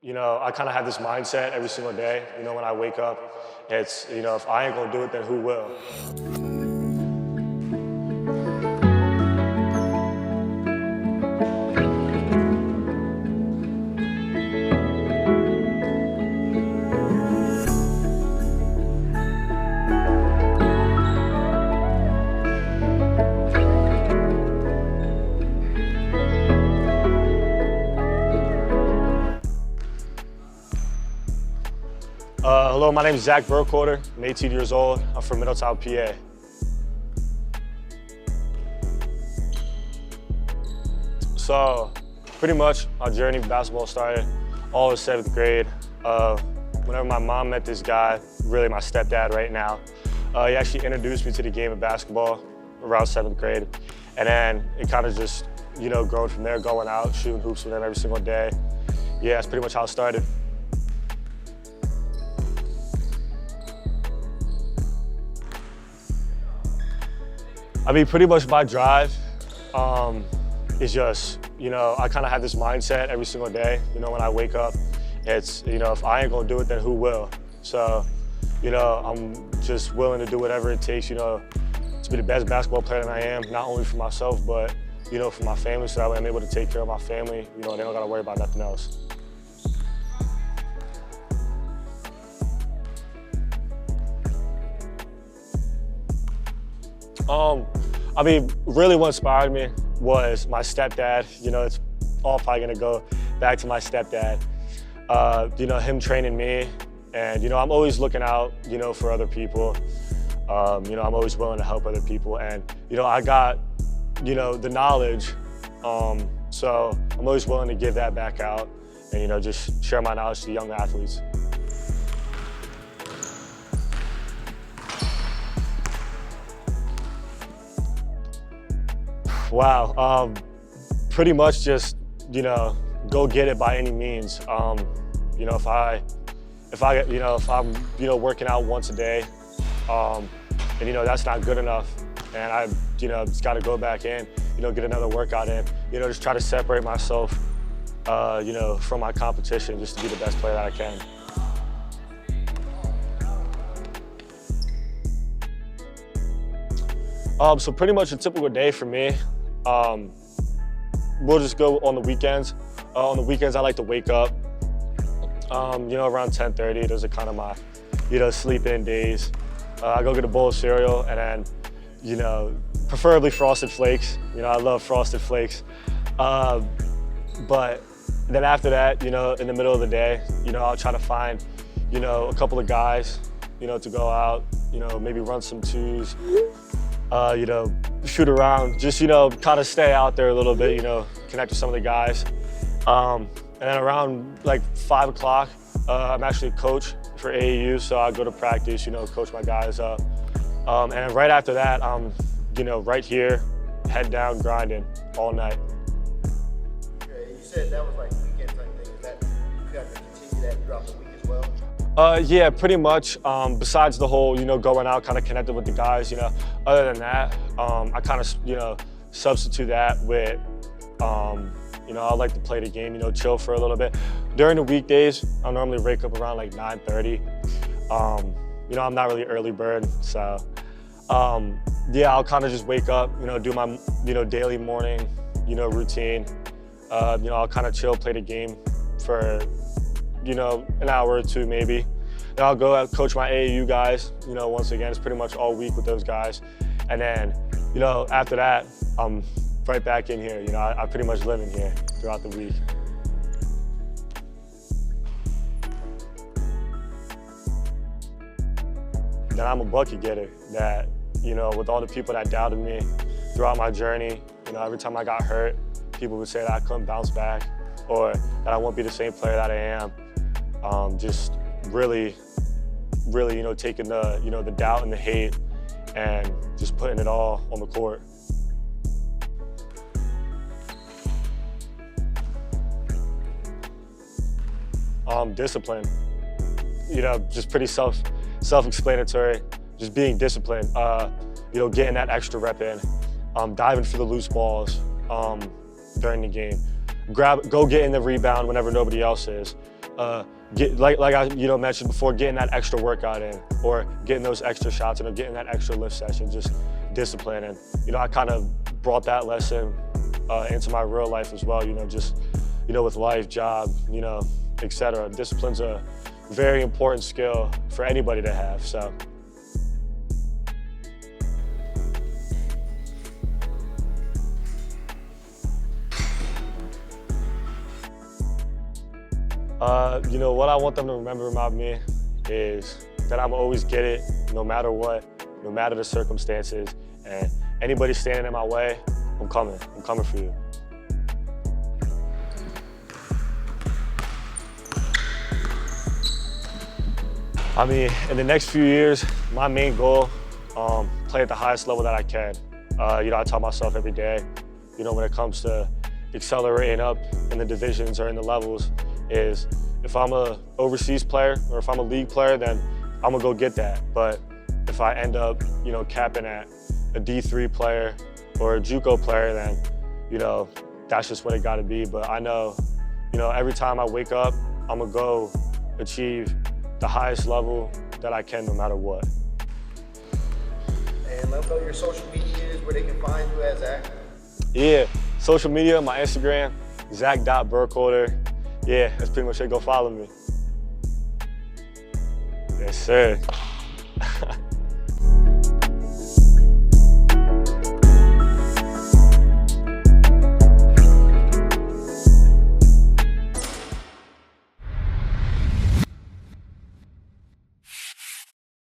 I kind of have this mindset every single day. When I wake up, it's, if I ain't gonna do it, then who will? Hello, my name is Zach Burkholder. I'm 18 years old. I'm from Middletown, PA. So, pretty much my journey with basketball started all in 7th grade. Whenever my mom met this guy, really my stepdad right now, he actually introduced me to the game of basketball around 7th grade. And then it kind of just, grown from there, going out, shooting hoops with him every single day. Yeah, that's pretty much how it started. I mean, pretty much my drive is just, I kind of have this mindset every single day. When I wake up, it's, if I ain't gonna do it, then who will? So, I'm just willing to do whatever it takes, to be the best basketball player that I am, not only for myself, but, for my family, so that way I'm able to take care of my family. They don't gotta worry about nothing else. I mean, really what inspired me was my stepdad. It's all probably gonna go back to my stepdad. Him training me, and I'm always looking out, for other people. I'm always willing to help other people, and I got, the knowledge, so I'm always willing to give that back out, and just share my knowledge to young athletes. Wow, pretty much just, go get it by any means. If I'm, working out once a day, and, that's not good enough, and I, just gotta go back in, get another workout in, just try to separate myself, from my competition, just to be the best player that I can. So pretty much a typical day for me. We'll just go on the weekends. On the weekends, I like to wake up, around 10:30. Those are kind of my, sleep-in days. I go get a bowl of cereal and then, preferably Frosted Flakes. I love Frosted Flakes. But then after that, in the middle of the day, I'll try to find, a couple of guys, to go out, maybe run some twos. Shoot around, just, kind of stay out there a little bit, connect with some of the guys. And then around like 5 o'clock, I'm actually a coach for AAU, so I go to practice, coach my guys up. And then right after that, I'm, right here, head down, grinding all night. Okay, you said that was like weekend type thing. Is that, you have to continue that throughout the week as well? Yeah, pretty much. Besides the whole, going out, kind of connected with the guys, other than that, I kind of, substitute that with, I like to play the game, chill for a little bit. During the weekdays, I normally wake up around like 9:30. I'm not really early bird, so, yeah, I'll kind of just wake up, do my, daily morning, routine. I'll kind of chill, play the game for, an hour or two maybe. Then I'll go out, coach my AAU guys, once again, it's pretty much all week with those guys. And then, after that, I'm right back in here. I pretty much live in here throughout the week. Then I'm a bucket getter that, with all the people that doubted me throughout my journey, every time I got hurt, people would say that I couldn't bounce back or that I won't be the same player that I am. Just really, taking the, the doubt and the hate and just putting it all on the court. Discipline, just pretty self-explanatory, just being disciplined, getting that extra rep in, diving for the loose balls during the game, go get in the rebound whenever nobody else is, like I mentioned before, getting that extra workout in, or getting those extra shots in, or getting that extra lift session, just discipline. And I kind of brought that lesson into my real life as well. Just with life, job, etc. Discipline's a very important skill for anybody to have. So. What I want them to remember about me is that I'm always get it, no matter what, no matter the circumstances, and anybody standing in my way, I'm coming for you. I mean, in the next few years, my main goal, play at the highest level that I can. I tell myself every day, when it comes to accelerating up in the divisions or in the levels, is if I'm a overseas player or if I'm a league player, then I'm gonna go get that. But if I end up, capping at a D3 player or a JUCO player, then, that's just what it gotta be. But I know, every time I wake up, I'm gonna go achieve the highest level that I can, no matter what. And let them know your social media is, where they can find you at, Zach. Yeah, social media, my Instagram, Zach.Burkholder. Yeah, that's pretty much it. Go follow me. Yes, sir.